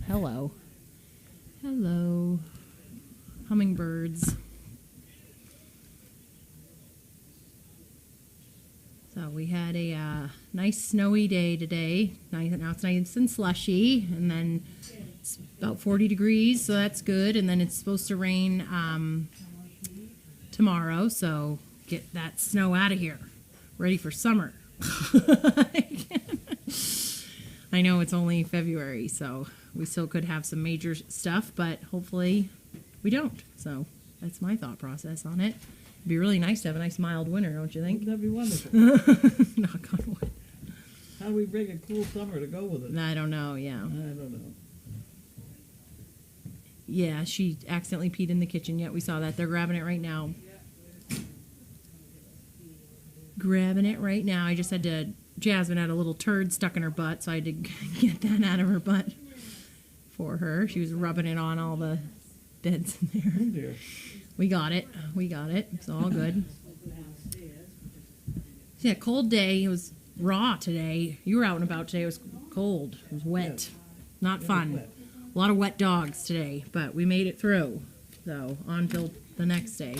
Hello. Hello. Hummingbirds. So we had a nice snowy day today. Now it's nice and slushy, and then it's about 40 degrees, so that's good. And then it's supposed to rain tomorrow, so get that snow out of here. Ready for summer. I know it's only February, so we still could have some major stuff, but hopefully we don't. So that's my thought process on it. It'd be really nice to have a nice mild winter, don't you think? That'd be wonderful. Knock on wood. How do we bring a cool summer to go with it? I don't know, yeah. I don't know. Yeah, she accidentally peed in the kitchen. Yeah, we saw that. They're grabbing it right now. Grabbing it right now. I just had to... Jasmine had a little turd stuck in her butt, so I had to get that out of her butt for her. She was rubbing it on all the beds in there. Oh dear. We got it. We got it. It's all good. Yeah, cold day. It was raw today. You were out and about today. It was cold. It was wet. Not fun. Wet. A lot of wet dogs today, but we made it through. So, on till the next day.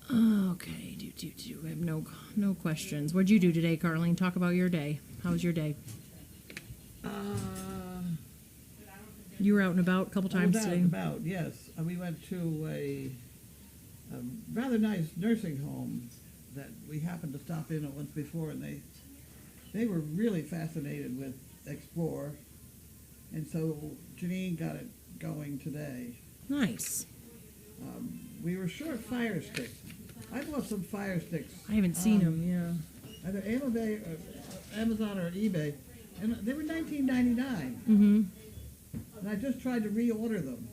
Okay, I have no questions. What'd you do today, Carlene? Talk about your day. How was your day? You were out and about a couple times I was out today. and about, yes. We went to a rather nice nursing home that we happened to stop in at once before, and they were really fascinated with Explore, and so Janine got it going today. Nice. We were short fire sticks. I bought some fire sticks. I haven't seen them, yeah. Either Amazon or eBay, and they were $19.99. Mm-hmm. And I just tried to reorder them.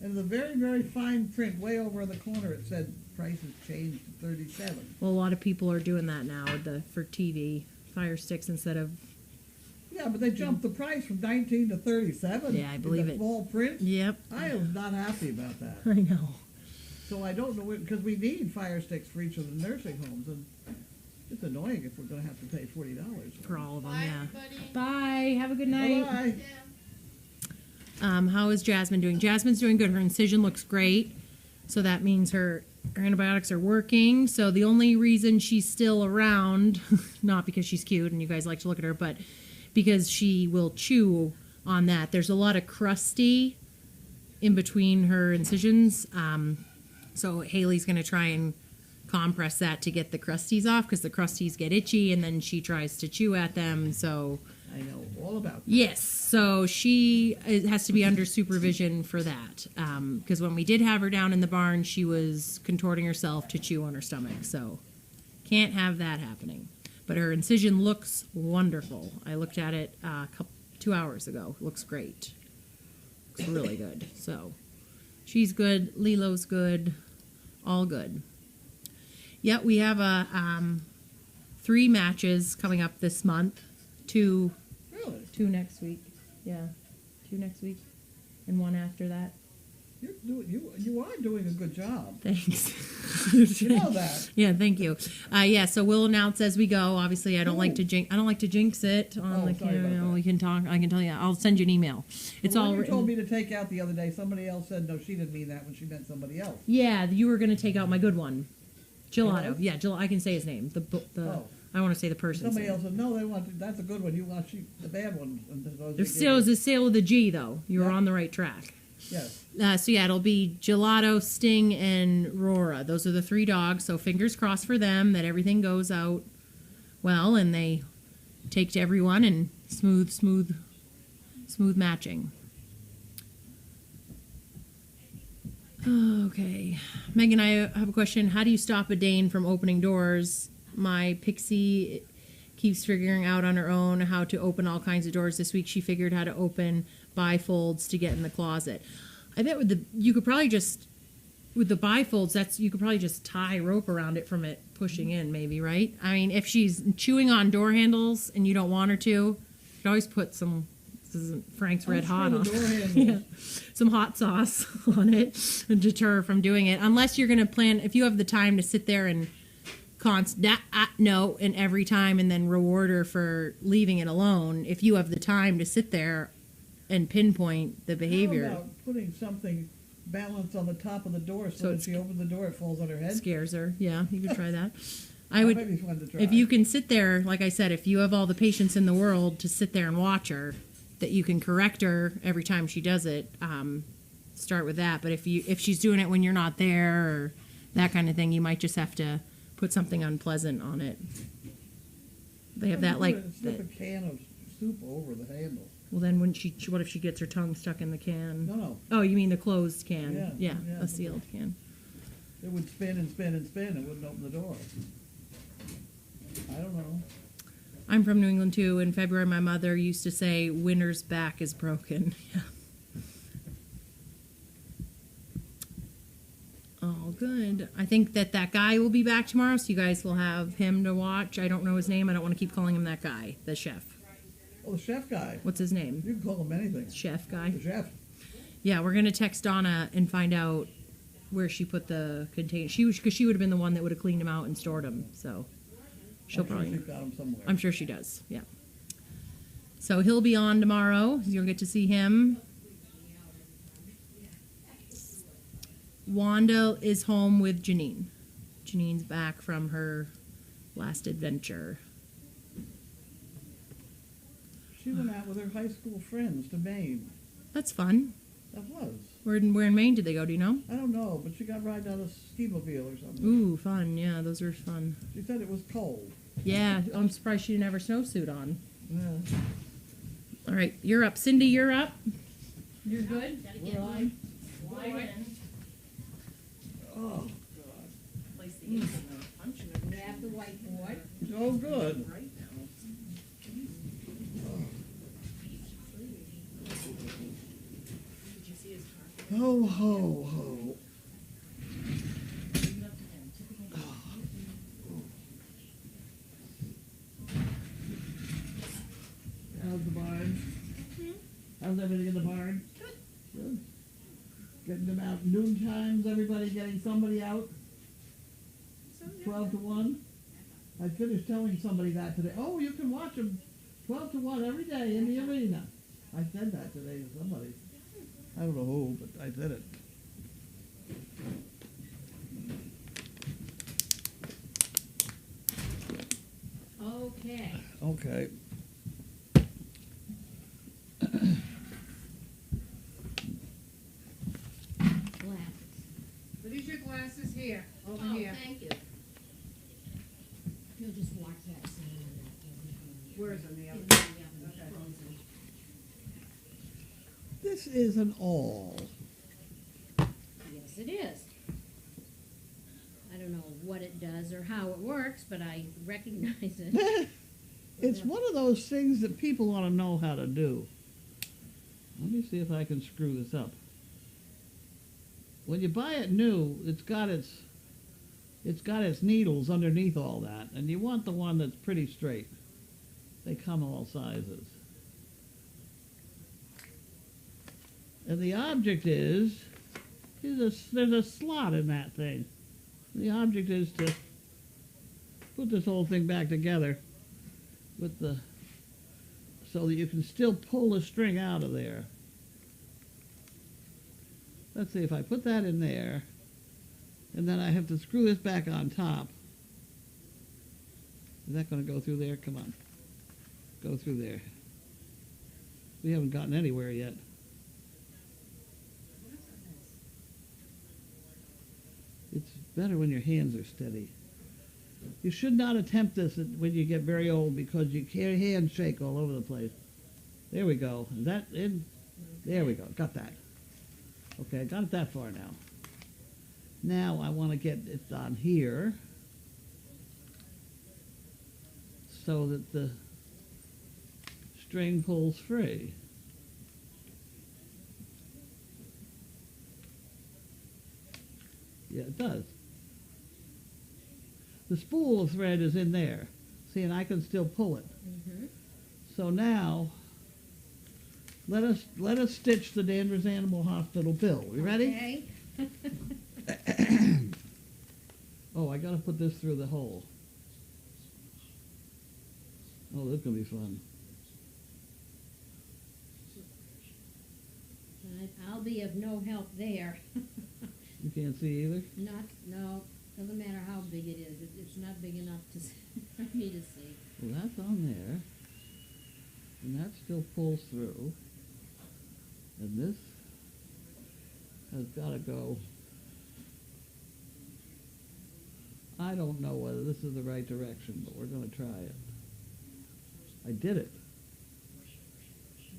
And the very, very fine print way over in the corner, it said prices changed to $37. Well, a lot of people are doing that now for TV, fire sticks instead of... Yeah, but they jumped the price from $19 to $37. Yeah, I believe it. Small print. Yep. I am not happy about that. I know. So I don't know, because we need fire sticks for each of the nursing homes, and it's annoying if we're going to have to pay $40 For all of them, Bye, yeah. everybody. Bye. Have a good night. Bye. How is Jasmine doing? Jasmine's doing good. Her incision looks great. So that means her antibiotics are working. So the only reason she's still around, not because she's cute and you guys like to look at her, but because she will chew on that. There's a lot of crusty in between her incisions. So Haley's going to try and compress that to get the crusties off, because the crusties get itchy and then she tries to chew at them. So I know all about that. yes, so she has to be under supervision for that, because when we did have her down in the barn, she was contorting herself to chew on her stomach, so can't have that happening. But her incision looks wonderful. I looked at it 2 hours ago. It looks great. Looks really good. So she's good. Lilo's good. All good. Yeah, we have 3 matches coming up this month. 2 next week. Yeah, 2 next week, and 1 after that. You are doing a good job. Thanks. You know that. Yeah, thank you. Yeah, so we'll announce as we go. Obviously, I don't like to jinx it on the sorry about camera. that. We can talk. I can tell you. I'll send you an email. It's Well, all you written. told me to take out the other day. Somebody else said no, she didn't mean that when she meant somebody else. Yeah, you were going to take out my good one, Gelato. Oh. Yeah, I can say his name. I want to say the person. Somebody else said no. That's a good one. You want the bad one. There's still a sale with a G though. You were Yeah. on the right track. Yes. So yeah, it'll be Gelato, Sting, and Rora. Those are the 3 dogs. So fingers crossed for them that everything goes out well and they take to everyone and smooth matching. Okay, Megan, I have a question. How do you stop a Dane from opening doors? My Pixie keeps figuring out on her own how to open all kinds of doors. This week she figured how to open bifolds to get in the closet. I bet you could probably just, with the bifolds, you could probably just tie rope around it from it pushing in, maybe, right? I mean, if she's chewing on door handles and you don't want her to, you could always put some, this isn't Frank's Red Hot on Door handle. yeah, some hot sauce on it to deter her from doing it. Unless you're going to plan, if you have the time to sit there and no, and every time, and then reward her for leaving it alone. If you have the time to sit there and pinpoint the behavior, How about putting something balanced on the top of the door so So that it's- she opens the door, it falls on her head? scares her. Yeah, you could try that. I That would. might be fun to try. If you can sit there, like I said, if you have all the patience in the world to sit there and watch her, that you can correct her every time she does it, start with that. But if she's doing it when you're not there or that kind of thing, you might just have to put something unpleasant on it. They have that like. Slip a can of soup over the handle. Well, then when what if she gets her tongue stuck in the can? No. Oh, you mean the closed can? Yeah, A sealed can. It would spin and spin and spin. It wouldn't open the door. I don't know. I'm from New England too. In February, my mother used to say, "Winter's back is broken." Yeah. Oh, good. I think that guy will be back tomorrow, so you guys will have him to watch. I don't know his name. I don't want to keep calling him that guy, the chef. Oh, the chef guy. What's his name? You can call him anything. Chef guy. The chef. Yeah, we're gonna text Donna and find out where she put the container. Because she would have been the one that would have cleaned them out and stored them. So she'll I'm sure probably. she's got him somewhere. I'm sure she does. Yeah. So he'll be on tomorrow. You'll get to see him. Wanda is home with Janine. Janine's back from her last adventure. She went out with her high school friends to Maine. That's fun. That was. Where in Maine did they go? Do you know? I don't know, but she got ride on a ski mobile or something. Ooh, fun. Yeah, those are fun. She said it was cold. Yeah, I'm surprised she didn't have her snowsuit on. Yeah. All right, you're up. Cindy, you're up. You're good? Gotta get Well, mine. Oh, Place the ink in the punch and We have the whiteboard. oh, good. right now. Did you see his car? Ho, ho, ho. How's the barn? How's everything in the barn? Good. Getting them out noon times, everybody getting somebody out? 12 to 1? I finished telling somebody that today. Oh, you can watch them 12 to 1 every day in the arena. I said that today to somebody. I don't know who, but I said it. Okay. Okay. Glasses. These your glasses here, over Oh, here. thank you. You'll just watch that scene and that. Where is it, Neil? Okay. This is an all. Yes, it is. I don't know what it does or how it works, but I recognize it. It's one of those things that people ought to know how to do. Let me see if I can screw this up. When you buy it new, it's got its needles underneath all that, and you want the one that's pretty straight. They come all sizes. And the object is there's a slot in that thing. The object is to put this whole thing back together with so that you can still pull the string out of there. Let's see, if I put that in there, and then I have to screw this back on top. Is that going to go through there? Come on. Go through there. We haven't gotten anywhere yet. It's better when your hands are steady. You should not attempt this when you get very old because your hands shake all over the place. There we go. Is that in? There we go. Got that. Okay, I got it that far now. Now I want to get it on here so that the string pulls free. Yeah, it does. The spool of thread is in there. See, and I can still pull it. Mm-hmm. So now, let us stitch the Danvers Animal Hospital bill. We ready? Okay. Oh, I gotta put this through the hole. Oh, this is gonna be fun. I'll be of no help there. You can't see either? No, doesn't matter how big it is. It's not big enough to for me to see. Well, that's on there. And that still pulls through. And this has gotta go. I don't know whether this is the right direction, but we're gonna try it. I did it.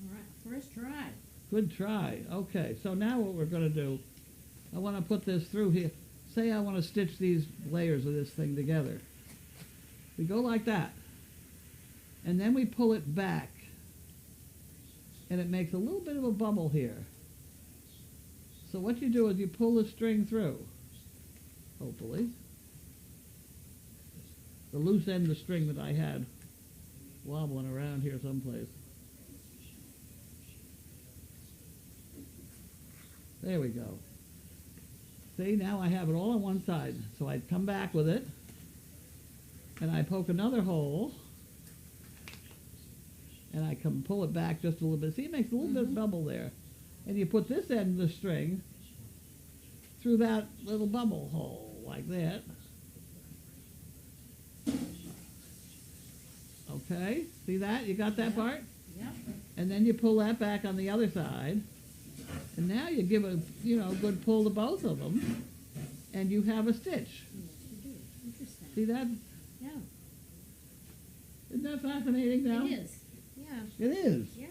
All right, first try. Good try. Okay, so now what we're going to do, I want to put this through here. Say I want to stitch these layers of this thing together. We go like that. And then we pull it back. And it makes a little bit of a bubble here. So what you do is you pull the string through, hopefully. The loose end of the string that I had wobbling around here someplace. There we go. See, now I have it all on one side. So I come back with it, and I poke another hole, and I come pull it back just a little bit. See, it makes a little bit of bubble there. And you put this end of the string through that little bubble hole, like that. Okay, see that? You got that part? Yep. And then you pull that back on the other side. And now you give a, good pull to both of them, and you have a stitch. Yes, you do. Interesting. See that? Yeah. Isn't that fascinating now? It is. Yeah. It is. Yeah.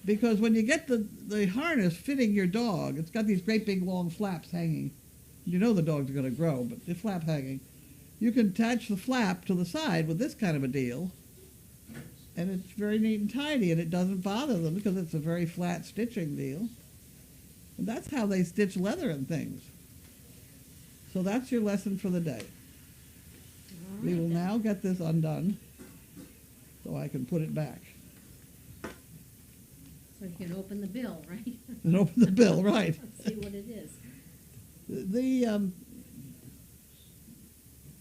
Because when you get the harness fitting your dog, it's got these great big long flaps hanging. You know the dog's going to grow, but the flap hanging. You can attach the flap to the side with this kind of a deal, and it's very neat and tidy, and it doesn't bother them because it's a very flat stitching deal. And that's how they stitch leather and things. So that's your lesson for the day. All We right will then. now get this undone so I can put it back. So you can open the bill, right? And open the bill, right. See what it is.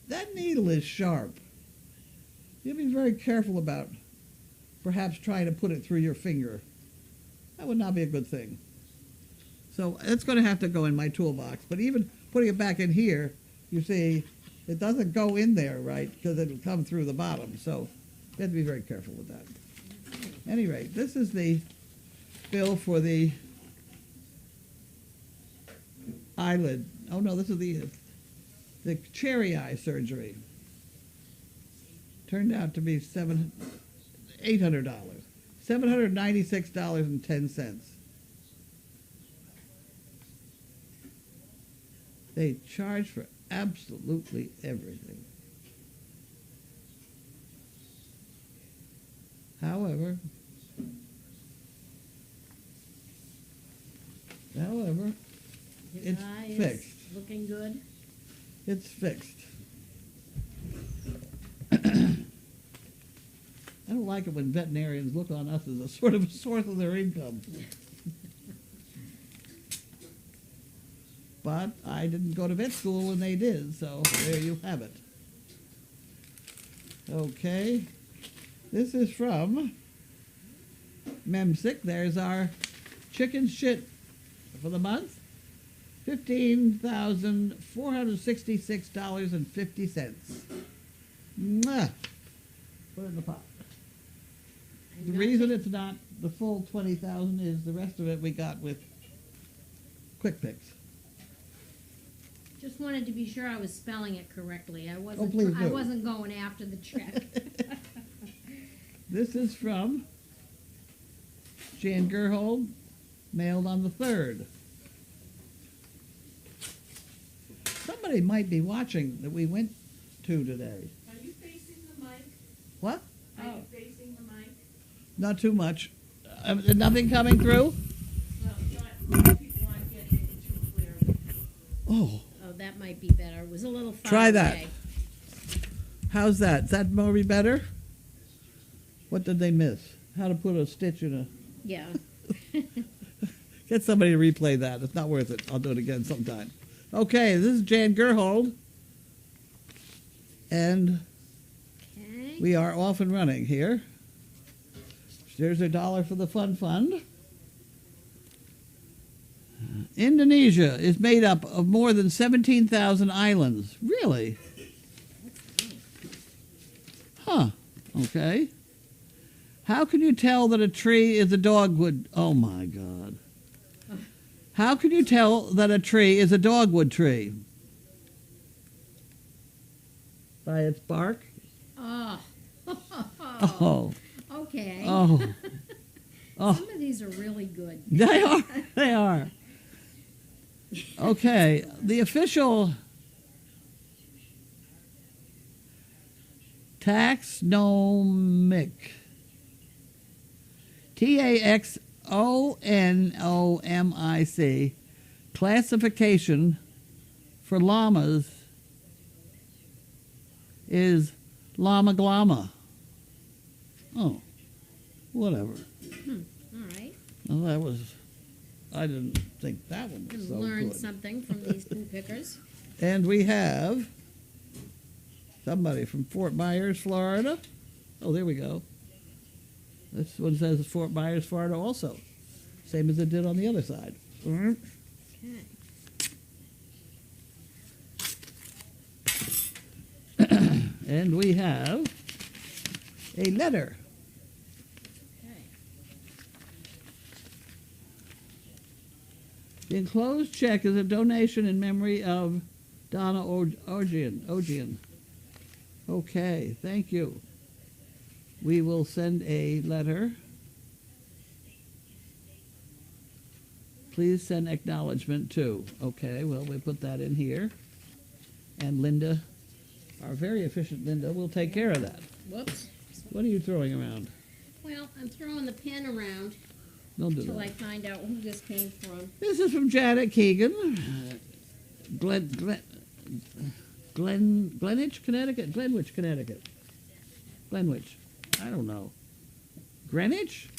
That needle is sharp. You'll be very careful about perhaps trying to put it through your finger. That would not be a good thing. So it's going to have to go in my toolbox. But even putting it back in here, you see, it doesn't go in there right because it'll come through the bottom. So you have to be very careful with that. At any rate, this is the bill for the eyelid. Oh no, this is the cherry eye surgery. Turned out to be $800, $796.10. They charge for absolutely everything. However, His it's eye fixed. is looking good. It's fixed. I don't like it when veterinarians look on us as a sort of a source of their income. But I didn't go to vet school when they did, so there you have it. Okay. This is from Memsick. There's our chicken shit for the month. $15,466.50. Mwah! Put it in the pot. The reason it's not the full 20,000 is the rest of it we got with Quick Picks. Just wanted to be sure I was spelling it correctly. I wasn't. Oh, please I do. wasn't going after the check. This is from Jan Gerhold, mailed on the 3rd. Somebody might be watching that we went to today. Are you facing the mic? What? Are you facing the mic? Not too much. Nothing coming through? Well, people aren't getting it too clearly. Oh, Oh, that might be better. It was a little far Try that. away. how's that? Is that maybe better? What did they miss? How to put a stitch in a... Yeah. Get somebody to replay that. It's not worth it. I'll do it again sometime. Okay, this is Jan Gerhold. And Okay. we are off and running here. There's $1 for the fund. Indonesia is made up of more than 17,000 islands. Really? Huh. Okay. How can you tell that a tree is a dogwood? Oh my God. How can you tell that a tree is a dogwood tree? By its bark? Oh. Oh. Okay. Oh. Oh. Some of these are really good. They are. They are. Okay. The official taxonomic TAXONOMIC classification for llamas is llama glama. Oh, whatever. All right. Well, that was, I didn't think that one was so Learn good. something from these poo pickers. And we have somebody from Fort Myers, Florida. Oh, there we go. This one says Fort Myers, Florida also. Same as it did on the other side. Okay. And we have a letter. Okay. The enclosed check is a donation in memory of Donna Ogian. Okay, thank you. We will send a letter. Please send acknowledgement too. Okay, well, we put that in here. And Linda, our very efficient Linda, will take care of that. Whoops. What are you throwing around? Well, I'm throwing the pen around Don't do until I that. find out who this came from. This is from Janet Keegan. Glenwich, Connecticut? Glenwich, Connecticut. Glenwich. I don't know. Greenwich?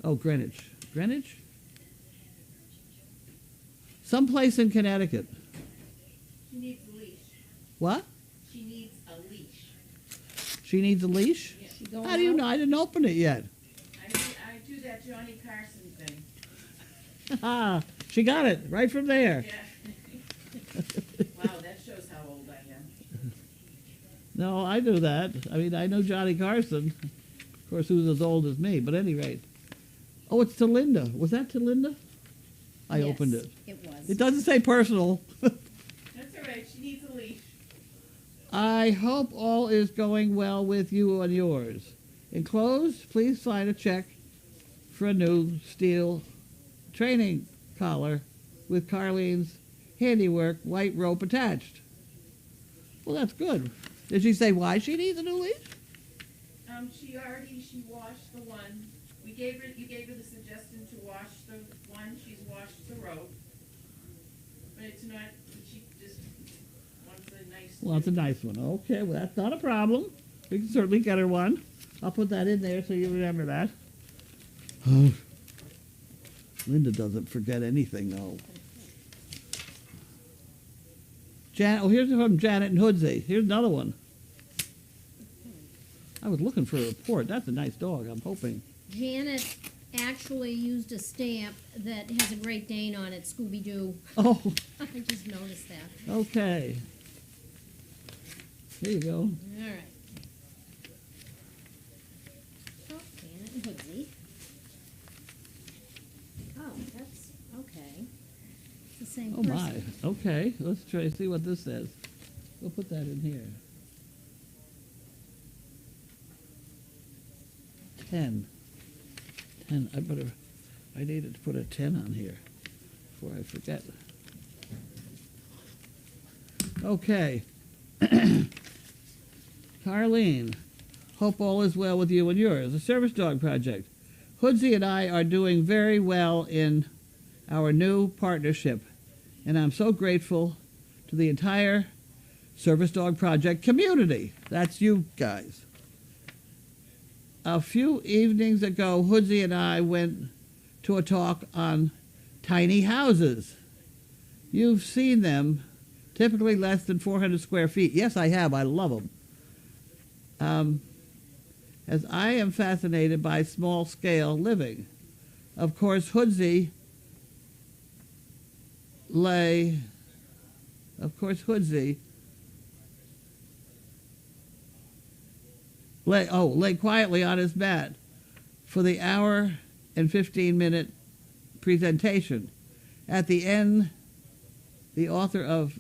Oh, Greenwich. Greenwich? Someplace in Connecticut. She needs a leash. What? She needs a leash. She needs a leash? She going How do you out? know? I didn't open it yet. I do that Johnny Carson thing. Ah, she got it right from there. Yeah. Wow, that shows how old I am. No, I knew that. I mean, I know Johnny Carson. Of course, who's as old as me, but at any rate. Oh, it's to Linda. Was that to Linda? I Yes, opened it. It was. It doesn't say personal. That's all right. She needs a leash. I hope all is going well with you and yours. Enclosed, please sign a check for a new steel training collar with Carlene's handiwork white rope attached. Well, that's good. Did she say why she needs a new leash? She washed the one. You gave her the suggestion to wash the one. She's washed the rope. But it's not, she just wants a nice. Well, it's a nice one. Okay, well, that's not a problem. We can certainly get her one. I'll put that in there so you remember that. Linda doesn't forget anything, though. Here's from Janet and Hoodsey. Here's another one. I was looking for a report. That's a nice dog, I'm hoping. Janet actually used a stamp that has a Great Dane on it, Scooby-Doo. Oh, I just noticed that. okay. Here you go. All right. Oh, Janet and Hoodsey. Oh, that's okay. It's the same Oh, person. my. Okay, let's try to see what this says. We'll put that in here. 10. I needed to put a 10 on here before I forget. Okay. Carlene, hope all is well with you and yours. The Service Dog Project. Hoodsey and I are doing very well in our new partnership, and I'm so grateful to the entire Service Dog Project community. That's you guys. A few evenings ago, Hoodsey and I went to a talk on tiny houses. You've seen them typically less than 400 square feet. Yes, I have. I love them. As I am fascinated by small-scale living. Of course, Hoodsey lay quietly on his mat for the hour and 15-minute presentation. At the end, the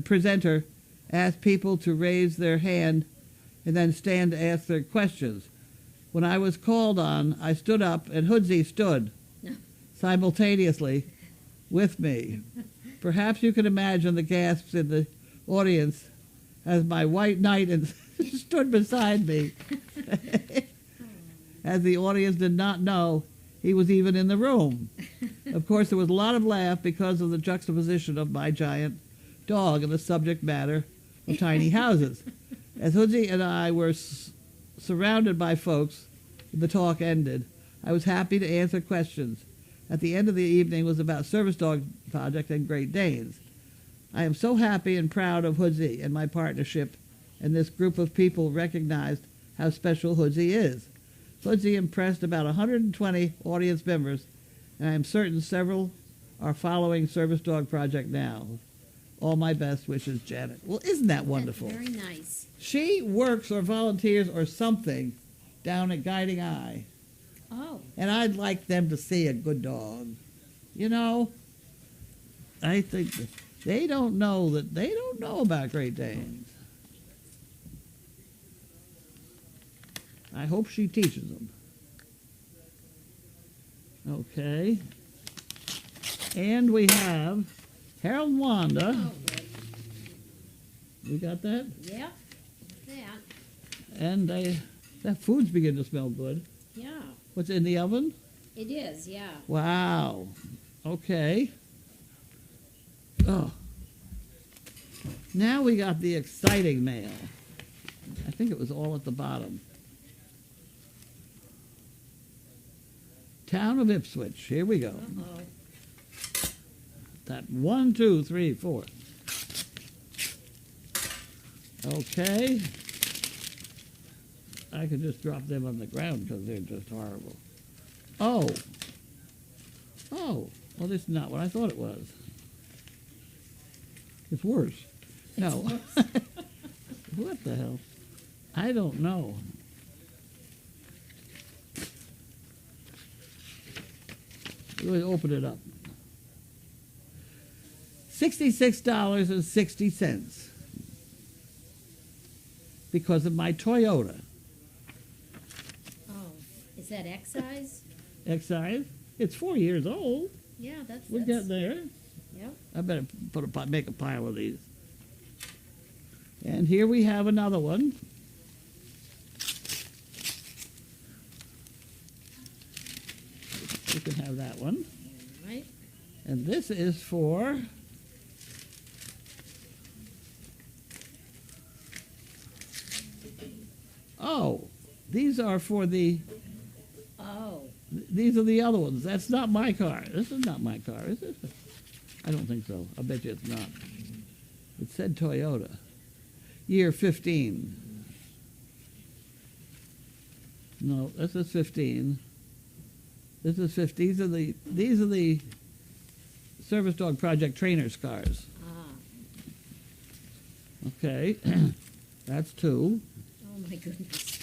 presenter asked people to raise their hand and then stand to ask their questions. When I was called on, I stood up, and Hoodsey stood simultaneously with me. Perhaps you can imagine the gasps in the audience as my white knight stood beside me, as the audience did not know he was even in the room. Of course, there was a lot of laugh because of the juxtaposition of my giant dog and the subject matter of tiny houses. As Hoodsey and I were surrounded by folks, the talk ended. I was happy to answer questions. At the end of the evening was about Service Dog Project and Great Danes. I am so happy and proud of Hoodsey and my partnership, and this group of people recognized how special Hoodsey is. Hoodsey impressed about 120 audience members, and I am certain several are following Service Dog Project now. All my best wishes, Janet. Well, isn't that wonderful? That's very nice. She works or volunteers or something down at Guiding Eye. Oh, And I'd like them to see a good dog. You know, I think that they don't know about Great Danes. I hope she teaches them. Okay. And we have Harold and Wanda. oh, good. We got that? Yep, that, And that food's beginning to smell good. yeah. What's in the oven? It is, yeah. Wow. Okay. Oh. Now we got the exciting mail. I think it was all at the bottom. Town of Ipswich. Here we go. Uh-oh. That 1, 2, 3, 4. Okay. I could just drop them on the ground because they're just horrible. Oh. Oh. Well, this is not what I thought it was. It's worse. No. What the hell? I don't know. Let me open it up. $66.60 because of my Toyota. Oh, is that excise? Excise. It's 4 years old. Yeah, that's. We're getting there. Yep. I better make a pile of these. And here we have another one. You can have that one. All right. And this is for these are for the Oh, these are the other ones. That's not my car. This is not my car, is it? I don't think so. I bet you it's not. It said Toyota. Year 15. No, this is 15. This is 50. These are the Service Dog Project trainers cars. ah, Okay. That's 2. oh my goodness.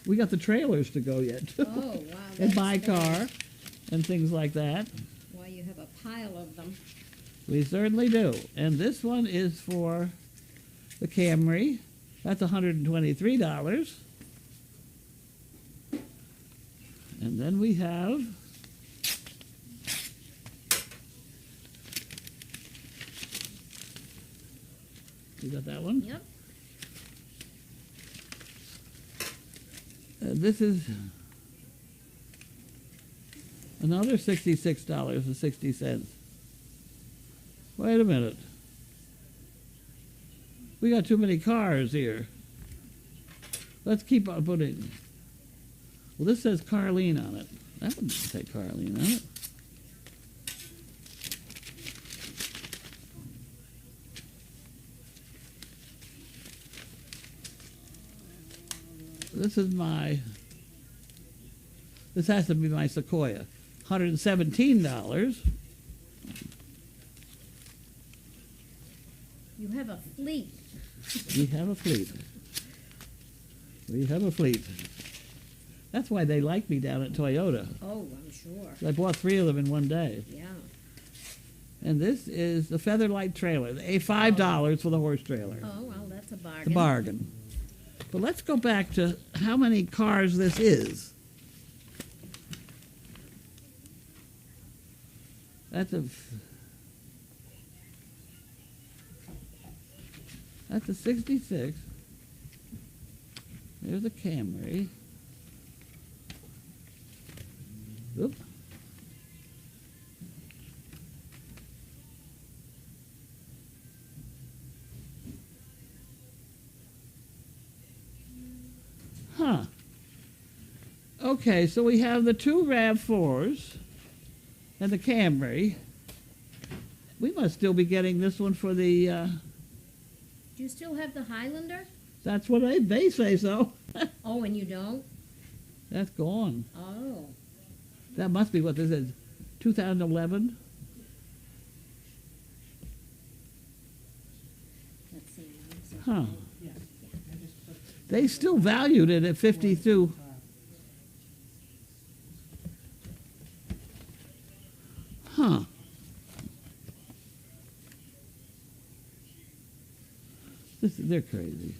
We got the trailers to go yet. Oh, wow. And that's my very- car and things like that. Why, you have a pile of them. We certainly do. And this one is for the Camry. That's $123. And then we have you got that one? Yep. This is another $66.60. Wait a minute. We got too many cars here. Let's keep on putting. Well, this says Carlene on it. That wouldn't say Carlene on it. this is this has to be my Sequoia. $117. You have a fleet. We have a fleet. We have a fleet. That's why they like me down at Toyota. Oh, I'm sure. I bought 3 of them in one day. Yeah. And this is the Featherlight trailer. $5 for the horse trailer. Oh, well, that's a bargain. The bargain. But let's go back to how many cars this is. That's a 66. There's a Camry. Oop. Huh. Okay, so we have the 2 RAV4s and the Camry. We must still be getting this one for the, Do you still have the Highlander? that's what they say so. Oh, and you don't? That's gone. Oh. That must be what this is. 2011? Let's see. Huh. They still valued it at 52. Huh. They're crazy.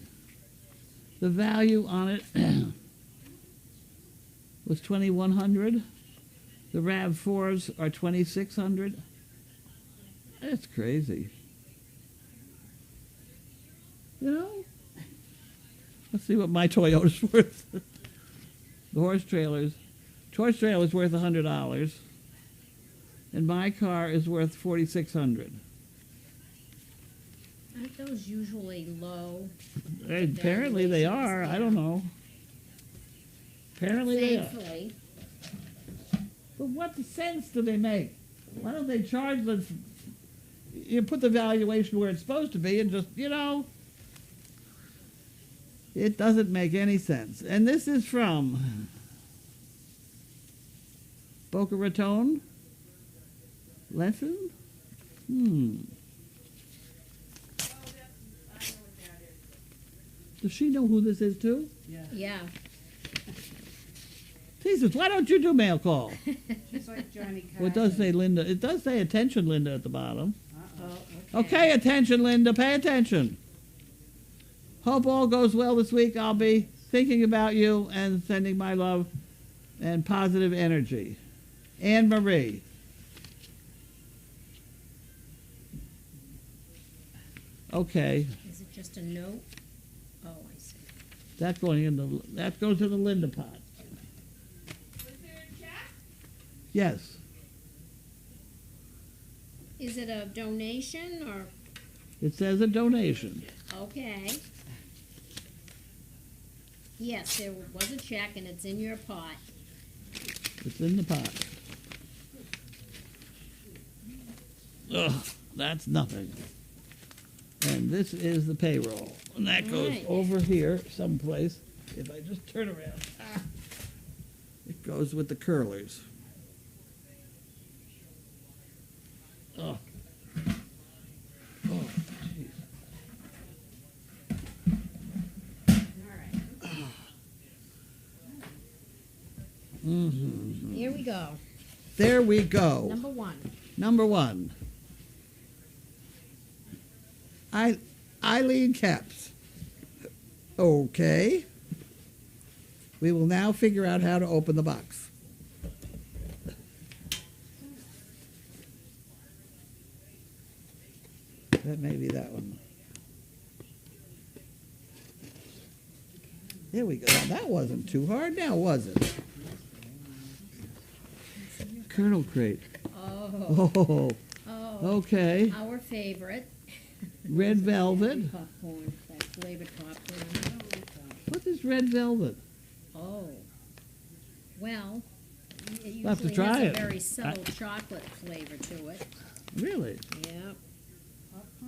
The value on it was $2,100. The RAV4s are $2,600. That's crazy. You know? Let's see what my Toyota's worth. The horse trailer's worth $100, and my car is worth $4,600. Aren't those usually low? Apparently they are. I don't know. Apparently they are. Thankfully. But what sense do they make? Why don't they charge the? You put the valuation where it's supposed to be, and just it doesn't make any sense. And this is from Boca Raton. Lesson? Oh, I know what that is. Does she know who this is too? Yeah. Jesus, why don't you do mail call? Just like Johnny Carson. Well, it does say Linda. It does say attention, Linda, at the bottom. Uh-oh. Okay, attention, Linda. Pay attention. Hope all goes well this week. I'll be thinking about you and sending my love and positive energy. Anne Marie. Okay, Is it just a note? Oh, I see. that goes in the Linda pot. Was there a check? Yes, Is it a donation or? it says a donation. Okay. Yes, there was a check and it's in your pot. It's in the pot. Ugh, that's nothing. And this is the payroll. And that goes Right. over here someplace. If I just turn around. It goes with the curlers. Oh. Oh, jeez. Mm-hmm. Here we go. There we go. Number 1. Number 1. Eileen Caps. Okay. We will now figure out how to open the box. That may be that one. There we go. Now, that wasn't too hard now, was it? Colonel Crate. Oh. Oh, Oh. okay. Our favorite. Red velvet. Popcorn. That flavored popcorn. What is red velvet? Oh. Well, it We'll have to usually try has it. a very subtle chocolate flavor to it. Really? Yep.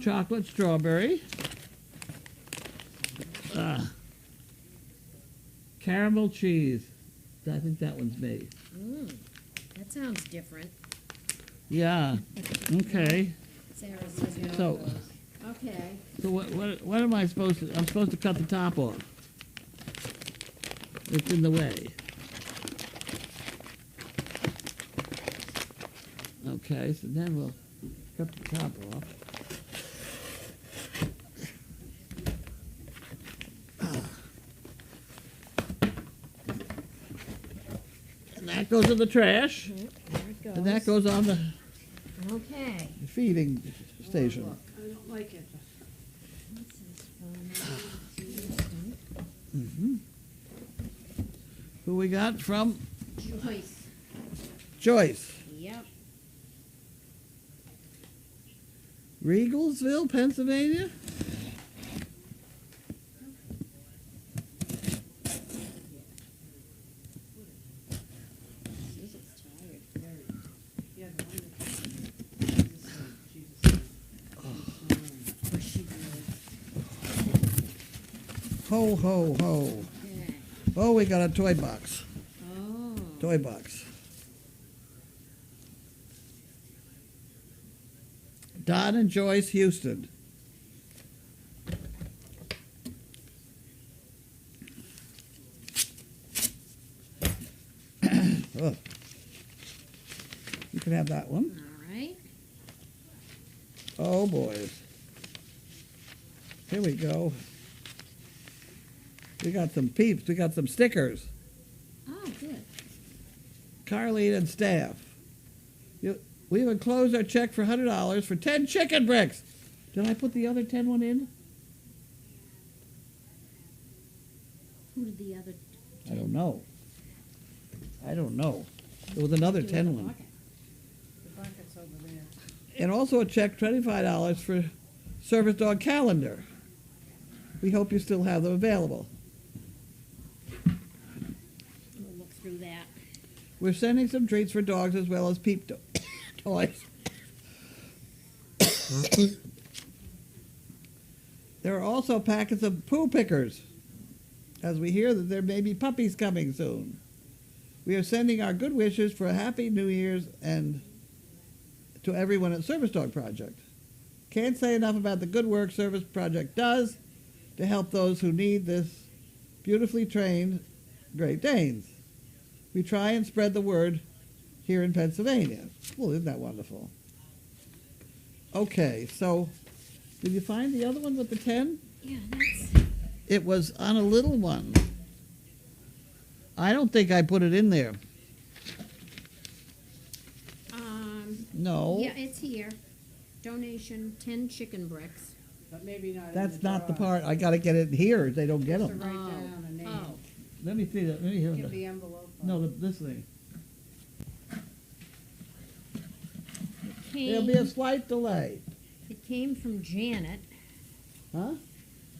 Chocolate strawberry. caramel cheese. I think that one's me. That sounds different. Yeah. Okay. Sarah says no. So, Okay. so what am I supposed to? I'm supposed to cut the top off. It's in the way. Okay, so then we'll cut the top off. And that goes in the trash, There it goes. and that goes on the Okay. feeding station. I don't like it. This is from Hmm. Who we got from Joyce. Joyce? Yep. Regalsville, Pennsylvania? This is tired. Yeah, the one that she's asleep. Or she did. Ho, ho, ho. Okay. Oh, we got a toy box. Oh. Toy box. Don and Joyce Houston. Oh. You can have that one. All right. Oh, boys. Here we go. We got some peeps. We got some stickers. Oh, good. Carlene and staff. We have enclosed our check for $100 for 10 chicken bricks. Did I put the other 10 one in? Who did the other? I don't know. I don't know. There was another 10 one. The bucket's over there. And also a check, $25 for service dog calendar. We hope you still have them available. We'll look through that. We're sending some treats for dogs as well as peep toys. There are also packets of poo pickers, as we hear that there may be puppies coming soon. We are sending our good wishes for a happy New Year's and to everyone at Service Dog Project. Can't say enough about the good work Service Project does to help those who need this beautifully trained Great Danes. We try and spread the word here in Pennsylvania. Well, isn't that wonderful? Okay, so did you find the other one with the 10? Yeah, that's. It was on a little one. I don't think I put it in there. No, Yeah, it's here. Donation 10 chicken bricks. But maybe not in that's the not the drawer. part. I got to get it here. They don't get Just to them. write down a name. Oh. Let me see that. Let me hear Give that. the envelope. No, this thing. It There'll be a slight delay. It came from Janet. Huh?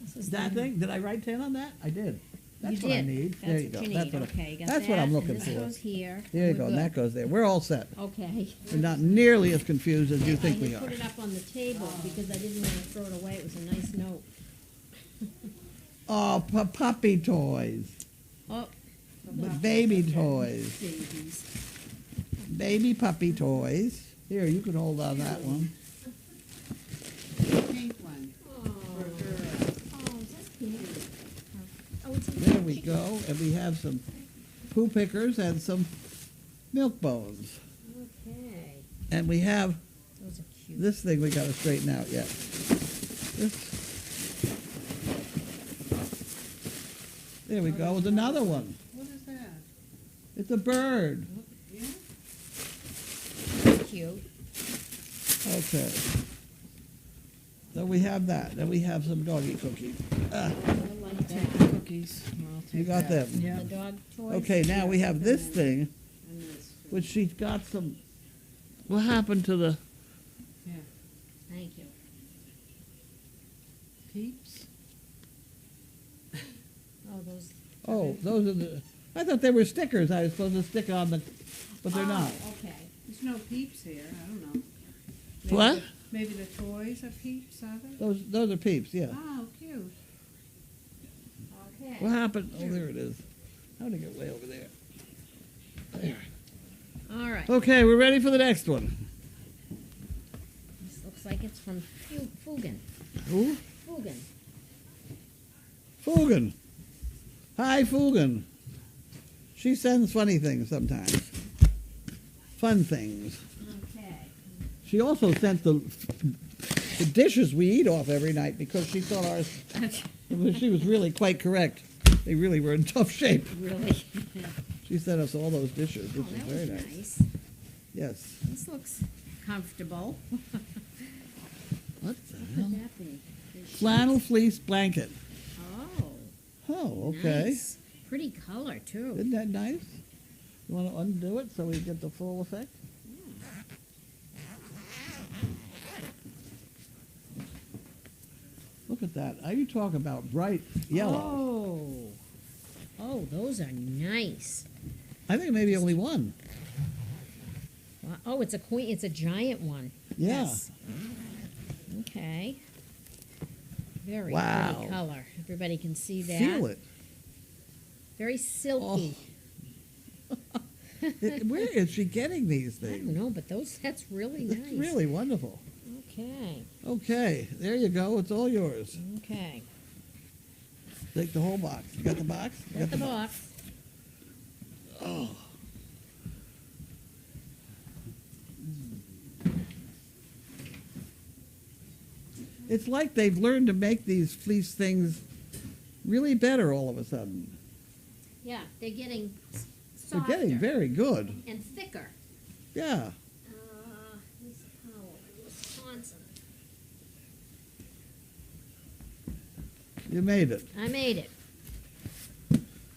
This is That the- thing? Did I write 10 on that? I did. That's you what I did. need. That's There you what go. you That's need. what Okay, got that's what I'm that, looking and for. this goes here. There you and go. we're And that good. goes there. We're all set. Okay. We're not nearly as confused as you think I we had are. put it up on the table because I didn't want to throw it away. It was a nice note. Oh, puppy toys. Oh, Baby toys. babies. Baby puppy toys. Here, you can hold on that one. Pink one Oh, for a girl. oh, is that pink? Oh, it's in There we chicken. go. And we have some poo pickers and some milk bones. Okay. And we have Those are cute. this thing we got to straighten out yet. This. There we go. With another one. What is that? It's a bird. Yeah? Cute. Okay. So we have that. Then we have some doggy cookies. I like that. Cookies. I'll take You got that. them? Yeah. The dog toys. Okay, now we have this thing, And this. which she's got some. What happened to the? Yeah. Thank you. Peeps? Oh, those. Oh, those are the. I thought they were stickers. I was supposed to stick on the, but they're not. Oh, okay. There's no peeps here. I don't know. Maybe What? Maybe the toys are peeps, are they? Those are peeps. Yeah. Oh, cute. Okay. What happened? Oh, there it is. How did it get way over there? There. All right. Okay, we're ready for the next one. This looks like it's from Fugan. Who? Fugan. Fugan. Hi, Fugan. She sends funny things sometimes. Fun things. Okay. She also sent the dishes we eat off every night because she thought ours, she was really quite correct. They really were in tough shape. Really? She sent us all those dishes, Oh, which is that very was nice. nice. Yes. This looks comfortable. What the What hell? could that be? There's Flannel sheets. fleece blanket. Oh. Oh, okay. Nice. Pretty color, too. Isn't that nice? You want to undo it so we get the full effect? Look at that. Are you talking about bright yellow? Oh. Oh, those are nice. I think maybe only one. Wow. Oh, it's a queen. It's a giant one. Yeah. Yes. Okay. Very Wow. pretty color. Everybody can see that. Feel it. Very silky. Where is she getting these I don't things? know, but that's really nice. It's really wonderful. Okay. Okay, there you go. It's all yours. Okay. Take the whole box. You got the box? You Got the box. Oh. It's like they've learned to make these fleece things really better all of a sudden. Yeah, they're getting They're softer getting very good. and thicker. Yeah. Lisa Powell, Wisconsin. You made it. I made it.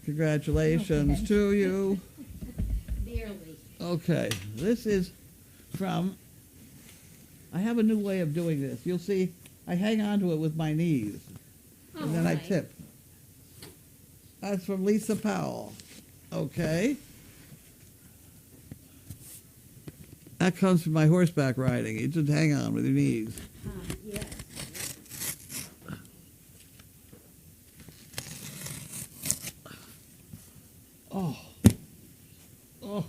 Congratulations Okay. to you. Barely. Okay, this is from, I have a new way of doing this. You'll see, I hang on to it with my knees, and then I Alright. tip. That's from Lisa Powell. Okay. That comes from my horseback riding. You just hang on with your knees. Yes. Oh. Oh.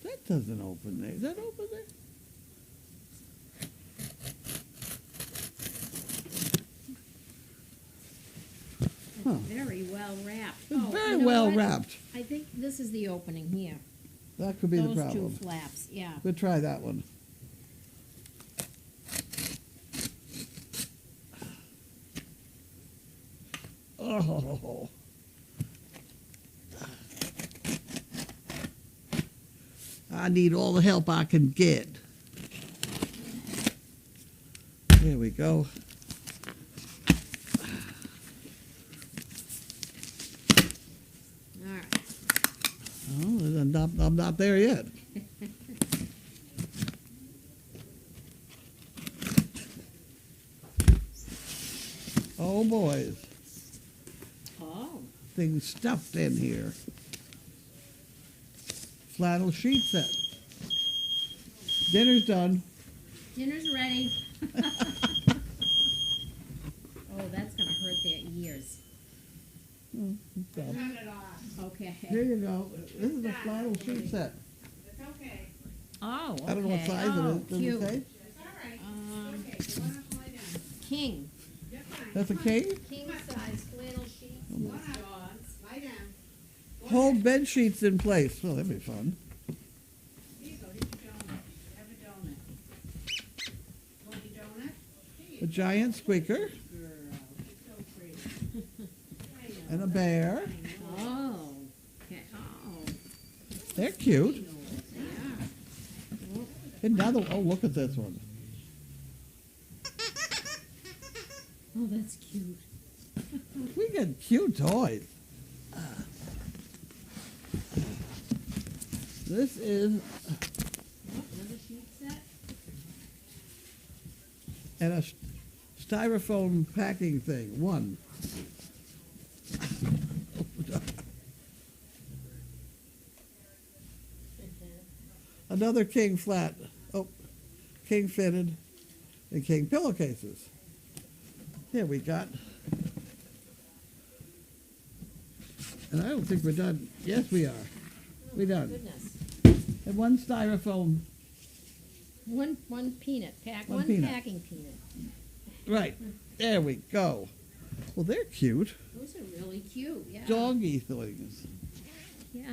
That doesn't open there. Is that open there? Huh. Very well wrapped. It's Oh, very you know well what? wrapped. I think this is the opening here. That could be the Those two problem. flaps, yeah. We'll try that one. Oh. I need all the help I can get. There we go. All right. Oh, I'm not there yet. Oh, boys. Oh. Things stuffed in here. Flannel sheet set. Dinner's done. Dinner's ready. Oh, that's gonna hurt their ears. Turn it off. Okay. Here you go. This is a flannel sheet set. It's okay. Oh, okay. I don't know what size oh, it is. Does cute. it say? It's all right. Um, It's okay. You wanna lie down? king. You're fine. That's a king? King size flannel sheets Oh, with my. dogs. Lie down. Go Hold ahead. bed sheets in place. Well, that'd be fun. Here you go. Here's your donut. Have a donut. Want your donut? Here A you giant squeaker go. Girl, you're so pretty. I know. and a bear. Oh. Okay. Oh. They're cute. They are. And now oh, look at this one. Oh, that's cute. We get cute toys. This is Oh, another sheet set? and a styrofoam packing thing. One. Another king flat. Oh, king fitted and king pillowcases. Here we got And I don't think we're done. Yes, we are. We're done. Goodness. And one styrofoam. One peanut pack, One one peanut. packing peanut. Right. There we go. Well, they're cute. Those are really cute, yeah. Doggy things. Yeah,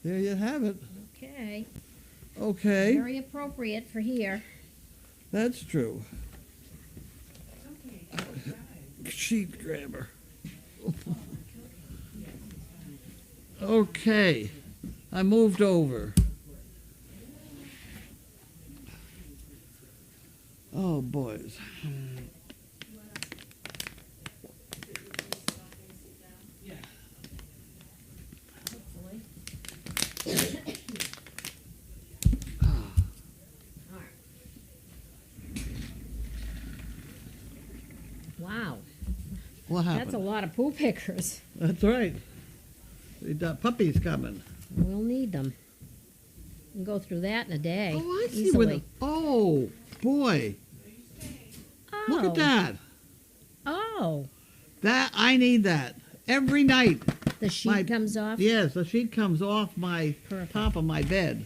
There you have it. okay. Okay. Very appropriate for here. That's true. Sheet grabber. Okay. I moved over. Oh, boys. Hopefully. All right. Wow, What happened? that's a lot of poo pickers. That's right. We got puppies coming. We'll need them. We can go through that in a day. Oh, I see easily. where the, oh, boy. Look Oh. at that. Oh, That, I need that. Every night. the sheet My- comes off. Yes, the sheet comes off my Perfect. top of my bed.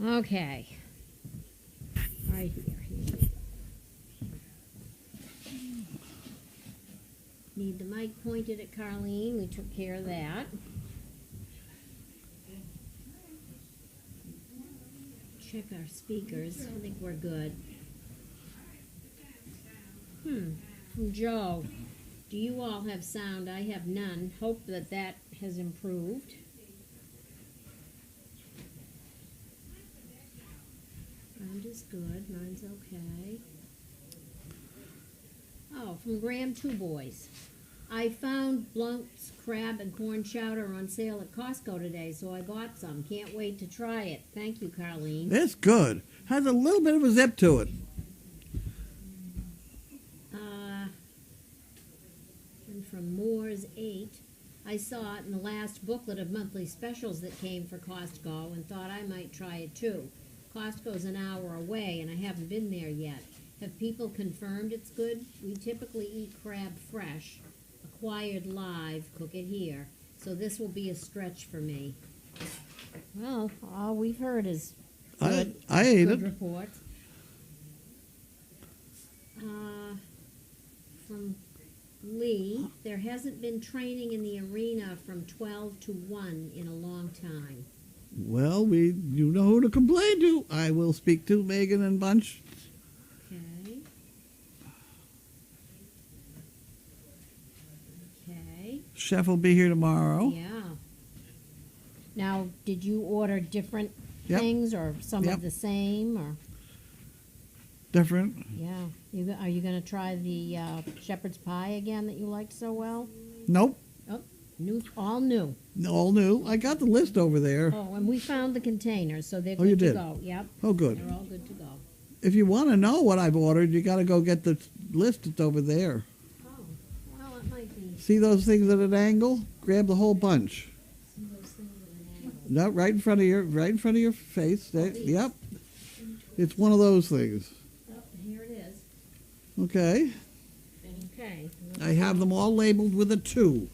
Okay. Right here. Need the mic pointed at Carlene. We took care of that. Check our speakers. I think we're good. From Joe. Do you all have sound? I have none. Hope that that has improved. Sound is good. Mine's okay. Oh, from Graham Two Boys. I found Blunt's crab and corn chowder on sale at Costco today, so I bought some. Can't wait to try it. Thank you, Carlene. It's good. Has a little bit of a zip to it. And from Moore's 8, I saw it in the last booklet of monthly specials that came for Costco and thought I might try it too. Costco's an hour away and I haven't been there yet. Have people confirmed it's good? We typically eat crab fresh, acquired live, cook it here. So this will be a stretch for me. Well, all we've heard is good, I ate good it. reports. From Lee, there hasn't been training in the arena from 12 to 1 in a long time. Well, you know who to complain to. I will speak to Megan and Bunch. Okay. Okay. Chef will be here tomorrow. Yeah. Now, did you order different Yep. things or some Yep. of the same or? Different. Yeah. Are you going to try the shepherd's pie again that you liked so well? Nope. New, all new. All new. I got the list over there. Oh, and we found the containers, so they're Oh, you good to did? go. Yep. Oh, good. They're all good to go. If you want to know what I've ordered, you got to go get the list that's over there. Oh, well, it might be See those things at an angle? Grab the whole bunch. some of those things at an angle. No, right in front of your face. There, these. yep. It's one of those things. Oh, here it is. Okay. Okay. I have them all labeled with a 2.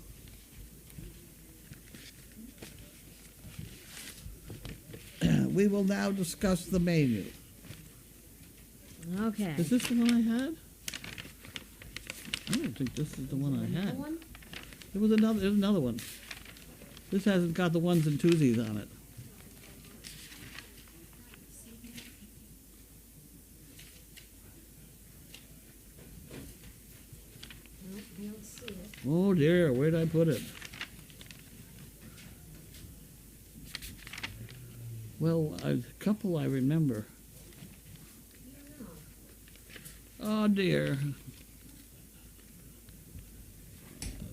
We will now discuss the menu. Okay. Is this the one I had? I don't think this is the one I Another had. one? There's another one. This hasn't got the ones and twosies on it. No, I don't see it. Oh dear, where'd I put it? Well, a couple I remember. Oh dear.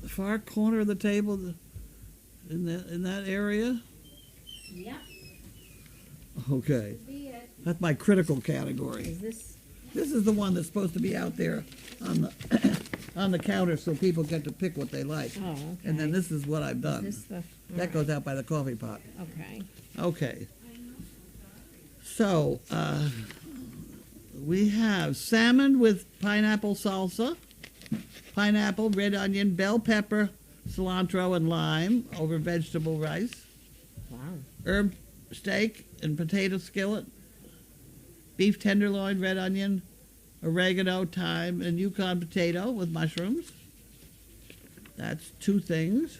The far corner of the table, in that area. Yep. Okay, Could be it. that's my critical category. Is this? This is the one that's supposed to be out there on the on the counter so people get to pick what they like. Oh, okay. And then this is what I've Is done. this the? That goes out by the coffee pot. Okay. Okay. So, we have salmon with pineapple salsa, pineapple, red onion, bell pepper, cilantro, and lime over vegetable rice. Wow. Herb steak and potato skillet. Beef tenderloin, red onion, oregano, thyme, and Yukon potato with mushrooms. That's two things.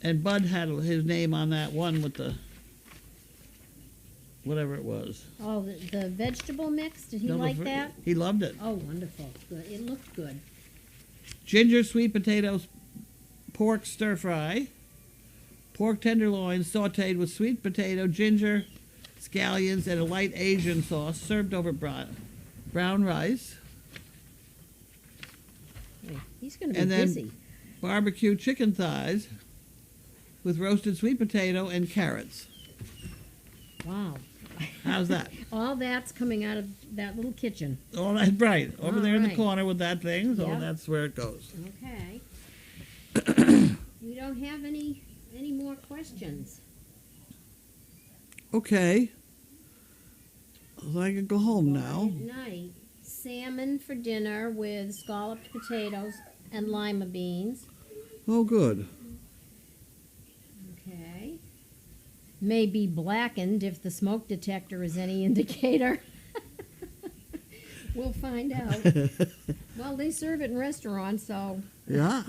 And Bud had his name on that one with the whatever it was. Oh, the vegetable mix, did he No, like that? He loved it. Oh, wonderful. Good. It looked good. Ginger, sweet potatoes, pork stir fry. Pork tenderloin sauteed with sweet potato, ginger, scallions, and a light Asian sauce served over brown rice. Hey, he's going to be And then- busy. Barbecue chicken thighs with roasted sweet potato and carrots. Wow. How's that? All that's coming out of that little kitchen. All right, right. Over All there in the right. corner with that thing, so Yep. that's where it goes. Okay. We don't have any more questions. Okay. So I can go home now. Good night. Salmon for dinner with scalloped potatoes and lima beans. Oh, good. Okay. May be blackened if the smoke detector is any indicator. We'll find out. Well, they serve it in restaurants, so Yeah,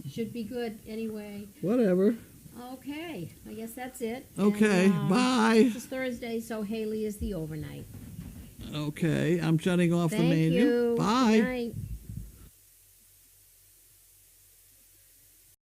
should be good anyway. whatever. Okay, I guess that's it. Okay, And, bye. It's Thursday, so Haley is the overnight. Okay, I'm shutting off the Thank menu. you. Bye. Good night.